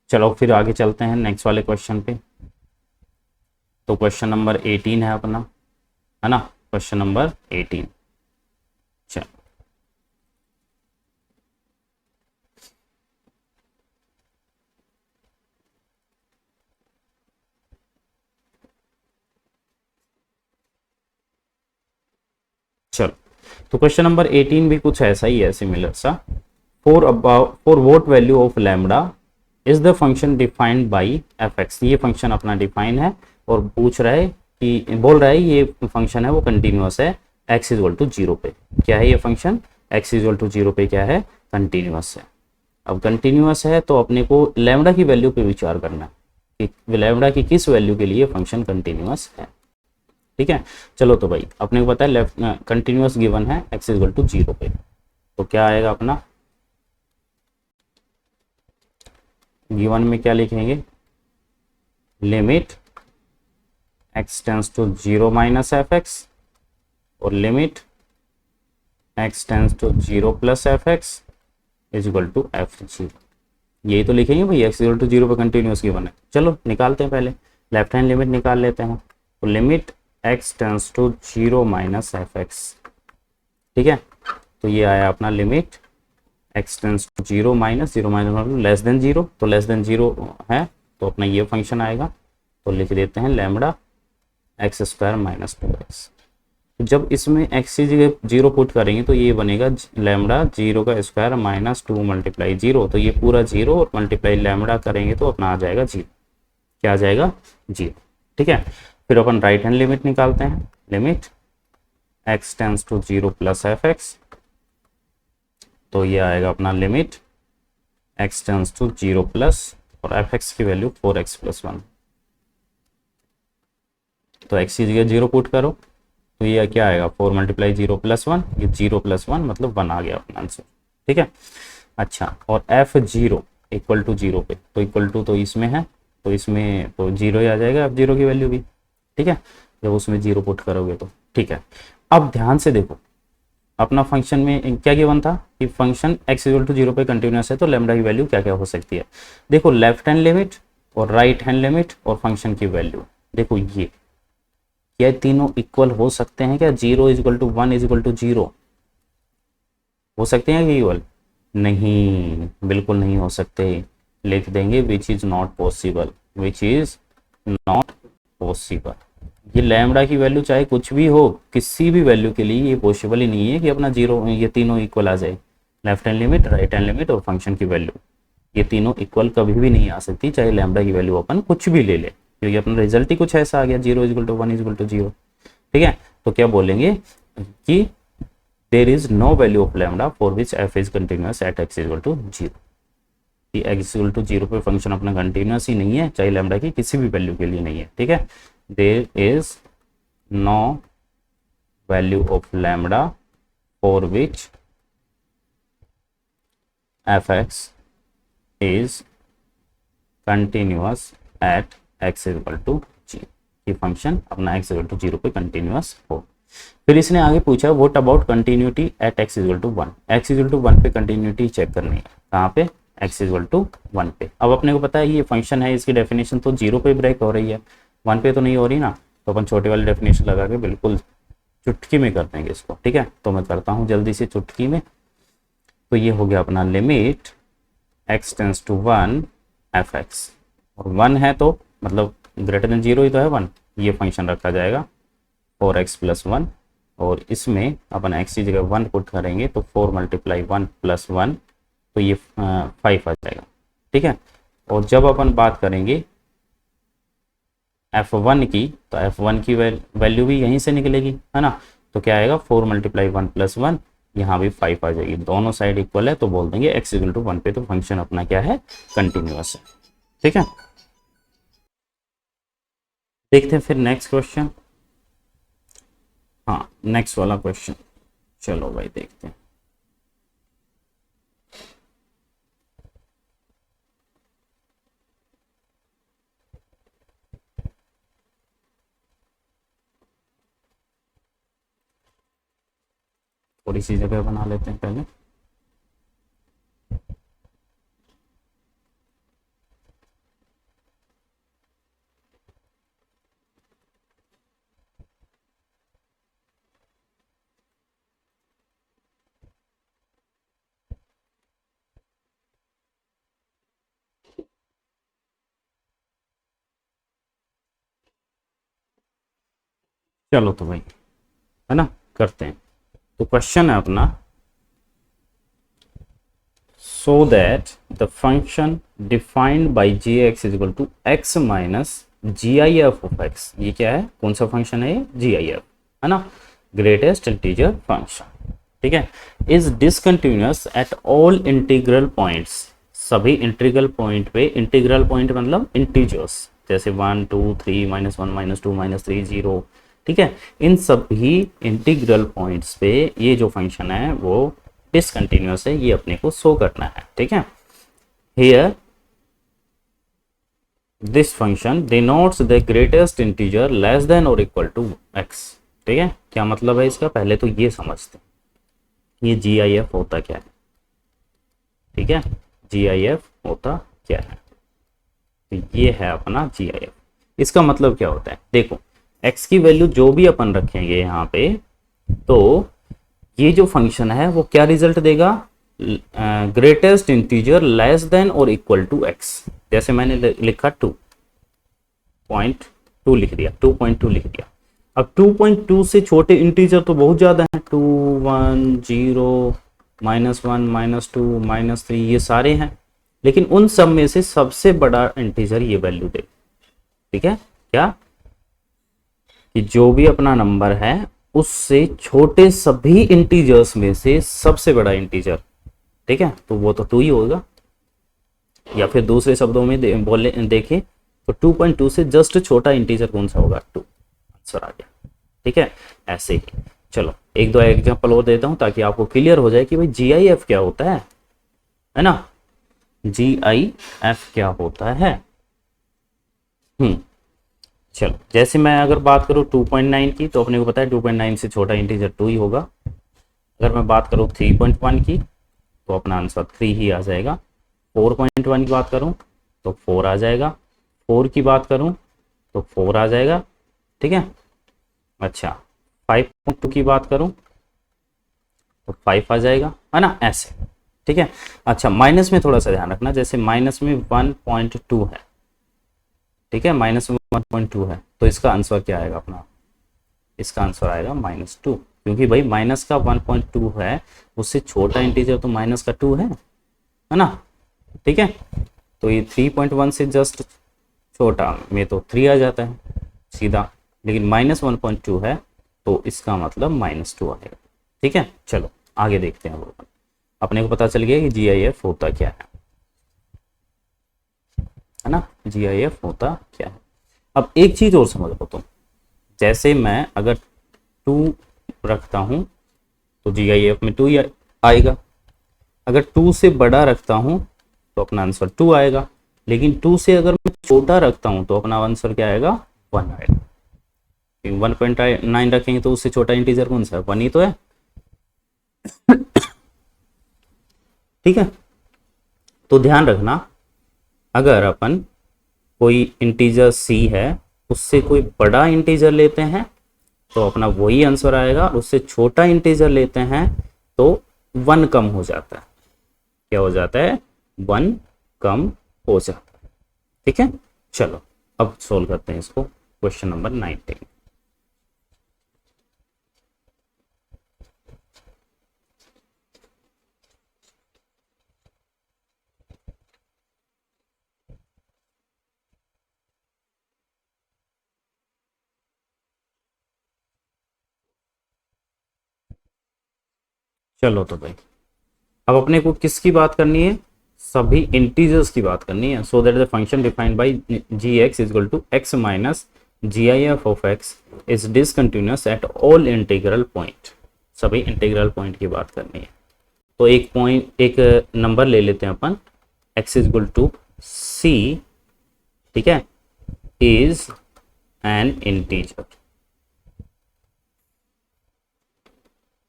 चलो फिर आगे चलते हैं नेक्स्ट वाले क्वेश्चन पे। तो क्वेश्चन नंबर 18 है अपना, है ना, क्वेश्चन नंबर 18। चलो चलो तो क्वेश्चन नंबर 18 भी कुछ ऐसा ही है, सिमिलर सा। For what value of lambda is the function defined by F x. ये फंक्शन अपना डिफाइन है और पूछ रहा है कि, बोल रहा है ये फंक्शन है वो कंटिन्यूअस है एक्स इज इक्वल टू 0 पे। क्या है ये function, x is equal to 0 पे क्या है, कंटिन्यूअस है। अब कंटिन्यूअस है तो अपने को लैम्बडा की वैल्यू पे विचार करना है कि लैम्बडा की किस वैल्यू के लिए फंक्शन कंटिन्यूअस है, ठीक है। चलो तो भाई अपने को पता है लेफ्ट कंटिन्यूअस गिवन है एक्स इज इक्वल टू 0 पे, तो क्या आएगा अपना गिवन में, क्या लिखेंगे limit x tends to 0 minus F x और limit x tends to 0 plus F x is equal to f0। यही तो लिखेंगे भाई, x इक्वल टू 0 पे कंटिन्यूअस गिवन है। चलो निकालते हैं, पहले लेफ्ट हैंड लिमिट निकाल लेते हैं। तो limit x tends to 0 minus F x, ठीक है। तो ये आया अपना limit x tends to 0 minus less than 0, तो लेस देन 0 है तो अपना ये फंक्शन आएगा। तो लिख देते हैं lambda x square minus 2x। जब इसमें x की जगह 0 पुट करेंगे तो ये बनेगा लैम्बडा 0 का स्क्वायर माइनस 2 मल्टीप्लाई 0, तो ये पूरा 0 और मल्टीप्लाई लैम्बडा करेंगे तो अपना आ जाएगा 0। क्या आ जाएगा 0, ठीक है। फिर अपन राइट हैंड लिमिट निकालते हैं, limit x tends to 0 plus F x, तो ये आएगा अपना limit x tends to 0 plus और एफ एक्स की वैल्यू 4x प्लस 1, तो x की जगह 0 पुट करो तो ये क्या आएगा 4 मल्टीप्लाई 0 प्लस 1, ये 0 प्लस 1 मतलब 1 आ गया अपना आंसर, ठीक है। अच्छा, और f0 इक्वल टू 0 पे, तो इक्वल टू तो इसमें है तो इसमें तो 0 ही आ जाएगा f0 की वैल्यू भी, ठीक है, जब उसमें 0 पुट करोगे तो, ठीक है। अब ध्यान से देखो अपना फंक्शन में क्या गिवन था कि फंक्शन x इक्वल टू 0 पे कंटिन्यूअस है, तो लैम्बडा की वैल्यू क्या क्या हो सकती है। देखो लेफ्ट हैंड लिमिट और राइट हैंड लिमिट और फंक्शन की वैल्यू, देखो ये क्या तीनों इक्वल हो सकते हैं क्या, 0 is equal to 1 is equal to 0 हो सकते हैं इक्वल, नहीं बिल्कुल नहीं हो सकते। लिख देंगे which is not possible, which is not possible. ये लैम्बडा की वैल्यू चाहे कुछ भी हो, किसी भी वैल्यू के लिए ये पॉसिबल ही नहीं है कि अपना 0 ये तीनों इक्वल आ जाए। Left hand limit, right hand limit और फंक्शन की वैल्यू ये तीनों इक्वल कभी भी नहीं आ सकती, चाहे लैम्बडा की वैल्यू अपन कुछ भी ले ले, क्योंकि अपना रिजल्ट ही कुछ ऐसा आ गया 0 is equal to 1 is equal to 0, ठीक है। तो क्या बोलेंगे कि there is no value of lambda for which f is continuous at x is equal to 0। कि एक्स इक्वल टू 0 पे फंक्शन अपना कंटिन्यूअस ही नहीं है, चाहे लैम्बडा की किसी भी वैल्यू के लिए नहीं है, ठीक है। There is no value of lambda for which f x is continuous at x is equal to 0, कि फंक्शन अपना x इक्वल टू 0 पे कंटिन्यूअस हो। फिर इसने आगे पूछा what about continuity at x equal to 1, x equal to 1 पे continuity check करनी है, कहाँ पे x इक्वल टू 1 पे। अब अपने को पता है ये फंक्शन है, इसकी डेफिनेशन तो 0 पे ब्रेक हो रही है, 1 पे तो नहीं हो रही ना, तो अपन छोटे वाली डेफिनेशन लगा के बिल्कुल चुटकी में कर देंगे इसको, ठीक है। तो मैं करता हूँ जल्दी से चुटकी में। तो ये हो गया अपना limit x tends to 1 f x, और 1 है तो मतलब ग्रेटर देन 0 ही तो है 1, ये फंक्शन रखा जाएगा 4x+1, और इसमें अपन x की जगह 1 पुट करेंगे तो 4 × 1 + 1, तो ये 5 आ जाएगा। ठीक है, और जब अपन बात करेंगे f1 की, तो f1 की वैल्यू भी यहीं से निकलेगी, है ना। तो क्या आएगा, 4 × 1 + 1, यहाँ भी 5 आ जाएगी। दोनों साइड इक्वल है तो बोल देंगे x = 1 पे तो फंक्शन अपना क्या है, कंटिन्यूअस है। ठीक है, देखते हैं फिर नेक्स्ट क्वेश्चन। हाँ, नेक्स्ट वाला क्वेश्चन, चलो भाई देखते हैं। थोड़ी सी जगह बना लेते हैं पहले। चलो तो भाई, है ना, करते हैं। तो क्वेश्चन है अपना, so that the function defined by gx = x minus gif of x, ये क्या है, कौन सा फंक्शन है ये, gif, है ना, ग्रेटेस्ट इंटीजर फंक्शन। ठीक है, is discontinuous at all integral points, सभी इंटीग्रल पॉइंट पे, इंटीग्रल पॉइंट मतलब इंटीजर्स, जैसे 1 2 3 -1 -2 -3 0। ठीक है, इन सभी इंटीग्रल पॉइंट्स पे ये जो फंक्शन है वो डिसकंटिन्यूअस है, ये अपने को शो करना है। ठीक है, here this function denotes the greatest integer less than और इक्वल टू x। ठीक है, क्या मतलब है इसका, पहले तो ये समझते हैं, ये GIF होता क्या है। ठीक है, GIF होता क्या है, तो ये है अपना GIF। इसका मतलब क्या होता है, देखो x की वैल्यू जो भी अपन रखेंगे यहाँ पे, तो ये जो फंक्शन है वो क्या रिजल्ट देगा, ग्रेटेस्ट इंटीजर लेस देन और इक्वल टू x। जैसे मैंने लिखा 2.2 लिख दिया, 2.2 लिख दिया। अब 2.2 से छोटे इंटीजर तो बहुत ज्यादा हैं, 2 1 0 -1 -2 -3, ये सारे हैं, लेकिन उन सब में से सबसे बड़ा इंटीजर ये वैल्यू दे। ठीक है, क्या कि जो भी अपना नंबर है उससे छोटे सभी इंटीजर्स में से सबसे बड़ा इंटीजर, ठीक है, तो वो तो 2 ही होगा। या फिर दूसरे शब्दों में देखें तो 2.2 से जस्ट छोटा इंटीजर कौन सा होगा, 2, आंसर आ गया। ठीक है, ऐसे ही चलो एक दो एग्जांपल और देता हूं ताकि आपको क्लियर हो जाए कि भाई GIF क्या होता है ना, GIF क्या होता है। चलो, जैसे मैं अगर बात करूँ 2.9 की, तो अपने को पता है 2.9 से छोटा इंटीजर 2 ही होगा। अगर मैं बात करूँ 3.1 की, तो अपना आंसर 3 ही आ जाएगा। 4.1 की बात करूँ तो 4 आ जाएगा। 4 की बात करूँ तो 4 आ जाएगा। ठीक है, अच्छा 5.2 की बात करूँ तो 5 आ जाएगा, है ना, ऐसे। ठीक है, अच्छा माइनस में थोड़ा सा ध्यान रखना, जैसे माइनस में 1.2 है। ठीक है, माइनस में 1.2 है, तो इसका आंसर क्या आएगा अपना, इसका आंसर आएगा -2, क्योंकि भाई माइनस का 1.2 है, उससे छोटा इंटीजर तो माइनस का 2 है ना। ठीक है, तो ये 3.1 से जस्ट छोटा में तो 3 आ जाता है सीधा, लेकिन -1.2 है तो इसका मतलब -2 आएगा। ठीक है, चलो आगे देखते हैं। वो अपने को पता चल गया कि GIF होता क्या है ना, GIF होता क्या है। अब एक चीज और समझ लो तुम, जैसे मैं अगर 2 रखता हूं तो GIF में 2 ही आएगा। अगर 2 से बड़ा रखता हूं तो अपना आंसर 2 आएगा, लेकिन 2 से अगर मैं छोटा रखता हूं तो अपना आंसर क्या आएगा, 1 आएगा। 1.9 रखेंगे तो उससे छोटा इंटीजर कौन सा है, 1 ही तो है। ठीक है, तो ध्यान रखना, अगर अपन कोई इंटीजर C है उससे कोई बड़ा इंटीजर लेते हैं तो अपना वही आंसर आएगा, उससे छोटा इंटीजर लेते हैं तो 1 कम हो जाता है। क्या हो जाता है, 1 कम हो जाता है। ठीक है, चलो अब सोल्व करते हैं इसको, क्वेश्चन नंबर 19। चलो तो भाई अब अपने को किसकी बात करनी है, सभी इंटीजर्स की बात करनी है। So that the function defined by g x is equal to x minus ji I F of x is discontinuous at all integral point. सभी इंटीग्रल पॉइंट की बात करनी है। तो एक पॉइंट, एक नंबर ले लेते हैं अपन, एक्स इज इक्वल टू सी, ठीक है, इज एन इंटीजर,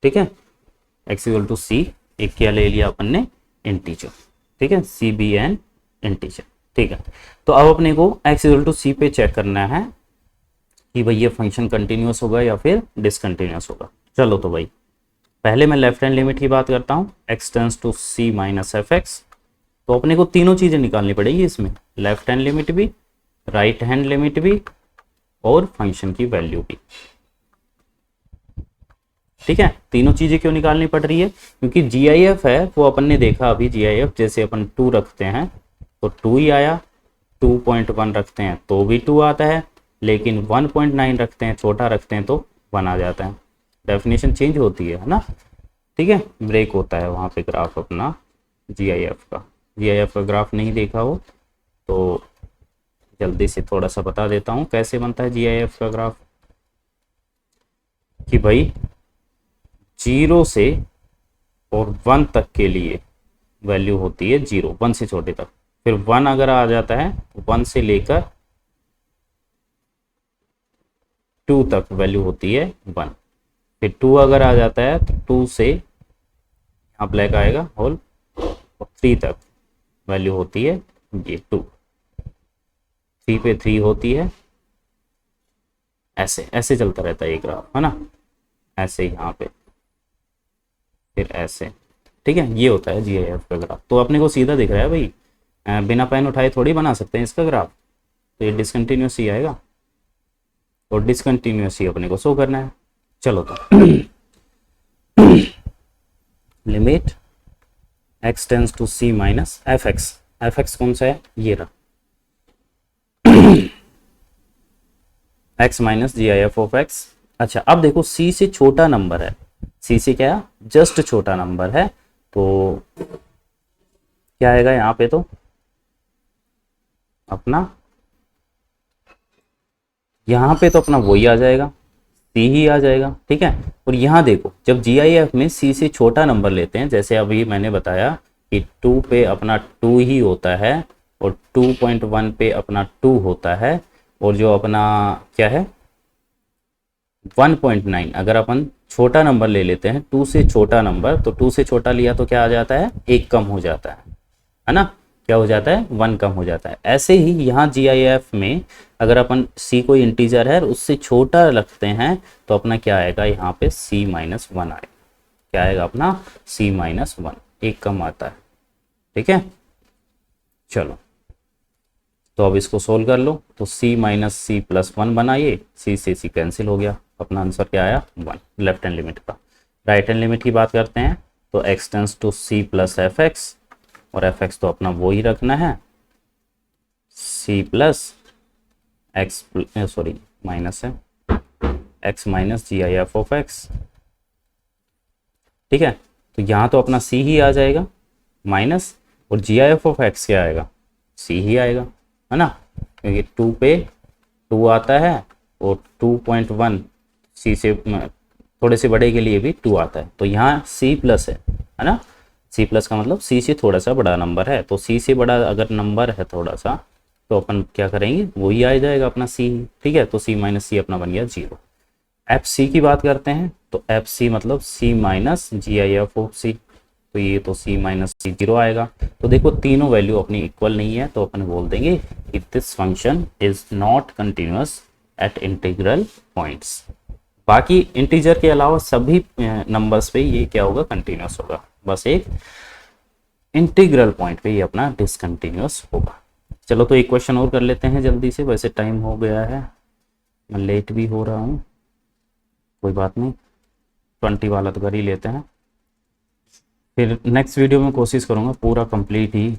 ठीक है, एक्स इक्वल टू सी, एक क्या ले लिया अपन ने, इंटीजर, ठीक है, सी बी एन इंटीजर, ठीक है। तो अब अपने को एक्स इक्वल टू सी पे चेक करना है कि भाई ये फंक्शन कंटिन्यूअस होगा या फिर डिसकंटिन्यूअस होगा। चलो तो भाई पहले मैं लेफ्ट हैंड लिमिट की बात करता हूँ, x tends to c minus F x. तो अपने को तीनों चीज़ें निकालनी पड़ेगी इसमें, लेफ्ट हैंड लिमिट भी, राइट हैंड लिमिट भी, और फंक्शन की वैल्यू भी, ठीक है। तीनों चीजें क्यों निकालनी पड़ रही है, क्योंकि जी आई एफ है वो अपन ने देखा अभी, जी आई एफ जैसे अपन 2 रखते हैं तो 2 ही आया, 2.1 रखते हैं तो भी 2 आता है, लेकिन 1.9 रखते हैं, छोटा रखते हैं तो 1 आ जाता है। डेफिनेशन चेंज होती है ना, ठीक है, ब्रेक होता है वहाँ पे ग्राफ अपना जी आई एफ का। जी आई एफ का ग्राफ नहीं देखा हो तो जल्दी से थोड़ा सा बता देता हूँ कैसे बनता है जी आई एफ का ग्राफ। कि भाई 0 से और 1 तक के लिए वैल्यू होती है 0, 1 से छोटे तक। फिर 1 अगर आ जाता है, 1 से लेकर 2 तक वैल्यू होती है 1। फिर 2 अगर आ जाता है तो 2 से यहाँ ब्लैक आएगा होल, और 3 तक वैल्यू होती है ये 2, 3 पे 3 होती है, ऐसे ऐसे चलता रहता है ये ग्राफ, है ना, ऐसे यहाँ पे, फिर ऐसे, ठीक है। ये होता है जी आई एफ का ग्राफ। तो अपने को सीधा दिख रहा है भाई, बिना पेन उठाए थोड़ी बना सकते हैं इसका ग्राफ, तो ये डिसकंटिन्यूस ही आएगा, और डिसकंटिन्यूस ही अपने को शो करना है। चलो तो limit x tends to c minus F x, f x कौन सा है, ये रहा, x minus ji I F of x. अच्छा अब देखो सी से छोटा नंबर है, सी से क्या, जस्ट छोटा नंबर है, तो क्या आएगा यहाँ पे, तो अपना यहाँ पे तो अपना वही आ जाएगा, सी ही आ जाएगा, ठीक है। और यहाँ देखो जब जी आई एफ में सी से छोटा नंबर लेते हैं, जैसे अभी मैंने बताया कि 2 पे अपना 2 ही होता है, और 2.1 पे अपना 2 होता है, और जो अपना क्या है 1.9, अगर अपन छोटा नंबर ले लेते हैं 2 से छोटा नंबर, तो 2 से छोटा लिया तो क्या आ जाता है, 1 कम हो जाता है ना, क्या हो जाता है, 1 कम हो जाता है। ऐसे ही यहाँ जी आई एफ में अगर अपन c कोई इंटीजर है उससे छोटा रखते हैं तो अपना क्या आएगा, यहाँ पे c माइनस 1 आएगा, क्या आएगा अपना c माइनस 1, 1 कम आता है, ठीक है। चलो तो अब इसको सोल्व कर लो, तो c माइनस सी प्लस 1 बना, ये c से c कैंसिल हो गया, अपना आंसर क्या आया 1, लेफ्ट हैंड लिमिट का। राइट हैंड लिमिट की बात करते हैं, तो x tends to c plus F x, और एफ एक्स तो अपना वो ही रखना है, c plus x, sorry minus है, x minus ji I F of x, ठीक है। तो यहाँ तो अपना c ही आ जाएगा माइनस, और जी आई एफ ऑफ एक्स क्या आएगा, c ही आएगा, है ना, क्योंकि 2 पे 2 आता है, और 2.1 c से थोड़े से बड़े के लिए भी 2 आता है, तो यहाँ c प्लस है ना, c प्लस का मतलब c से थोड़ा सा बड़ा नंबर है, तो c से बड़ा अगर नंबर है थोड़ा सा, तो अपन क्या करेंगे, वही आ जाएगा अपना c, ठीक है। तो c माइनस सी अपना बन गया 0। एफ सी की बात करते हैं, तो एफ सी मतलब c minus ji I F of C, तो ये तो c माइनस सी 0 आएगा। तो देखो तीनों वैल्यू अपनी इक्वल नहीं है, तो अपन बोल देंगे कि this function is not continuous eight integral points. बाकी इंटीजर के अलावा सभी नंबर्स पे ये क्या होगा, कंटिन्यूअस होगा, बस एक इंटीग्रल पॉइंट पे ये अपना डिसकंटिन्यूअस होगा। चलो तो एक क्वेश्चन और कर लेते हैं जल्दी से, वैसे टाइम हो गया है, मैं लेट भी हो रहा हूँ, कोई बात नहीं, 20 वाला तो कर ही लेते हैं, फिर नेक्स्ट वीडियो में कोशिश करूँगा पूरा कंप्लीट ही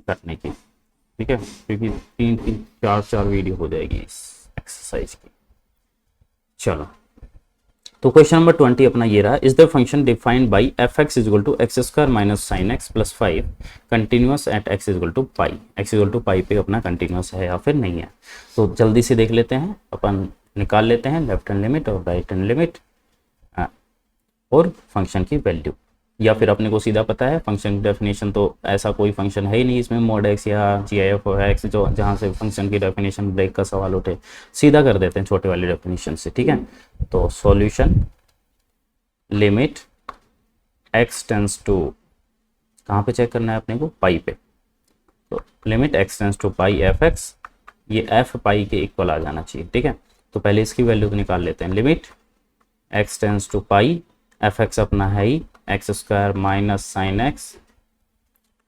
करने की, ठीक है, क्योंकि 3-4 वीडियो हो जाएगी इस एक्सरसाइज की। चलो तो क्वेश्चन नंबर 20 अपना ये रहा, is the function defined by F x is equal to X square minus sine X plus 5 continuous at x is equal to pi, X is equal to pi पे अपना continuous है या फिर नहीं है। तो जल्दी से देख लेते हैं, अपन निकाल लेते हैं लेफ्ट हैंड लिमिट और राइट हैंड लिमिट और फंक्शन की वैल्यू, या फिर अपने को सीधा पता है फंक्शन की डेफिनेशन, तो ऐसा कोई फंक्शन है ही नहीं इसमें मोड एक्स या जी आई एफ एक्स जो जहाँ से फंक्शन की डेफिनेशन ब्रेक का सवाल उठे, सीधा कर देते हैं छोटे वाली डेफिनेशन से, ठीक है। तो solution limit x tends to, कहाँ पे चेक करना है अपने को, पाई पे, तो limit x tends to pi F x, ये एफ पाई के इक्वल आ जाना चाहिए, ठीक है। तो पहले इसकी वैल्यू तो निकाल लेते हैं, limit x tends to pi, F X अपना है ही X square minus sine X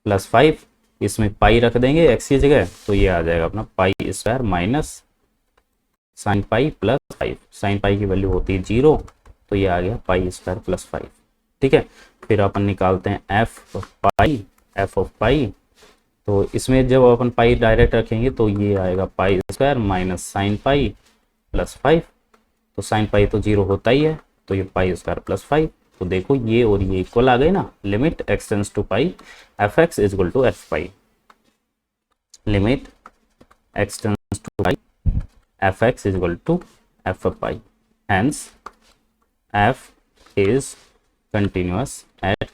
plus 5, इसमें पाई रख देंगे एक्स की जगह, तो ये आ जाएगा अपना pi square minus sine pi plus 5, sine pi की वैल्यू होती है 0, तो ये आ गया पाई स्क्वायर प्लस 5, ठीक है। फिर अपन निकालते हैं एफ ऑफ पाई, तो इसमें जब अपन पाई डायरेक्ट रखेंगे तो ये आएगा pi square minus sine pi plus 5, तो साइन पाई तो 0 होता ही है, तो ये पाई स्क्वायर प्लस 5, तो देखो ये और ये इक्वल आ गए ना, limit x tends to pi F x is equal to F pi, limit x tends to pi F x is equal to F pi, hence F is continuous at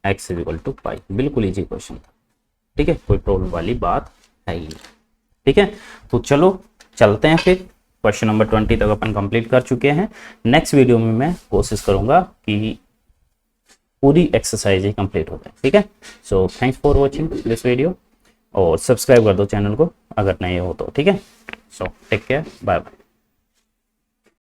x is equal to pi. बिल्कुल easy question था, ठीक है, कोई problem वाली बात है ही नहीं, ठीक है। तो चलो चलते हैं फिर, क्वेश्चन नंबर 20 तक अपन कंप्लीट कर चुके हैं। नेक्स्ट वीडियो में मैं कोशिश करूंगा कि पूरी एक्सरसाइज ही कंप्लीट हो जाए, ठीक है। So thanks for watching this video, और सब्सक्राइब कर दो चैनल को अगर नए हो तो, ठीक है। So take care, bye bye.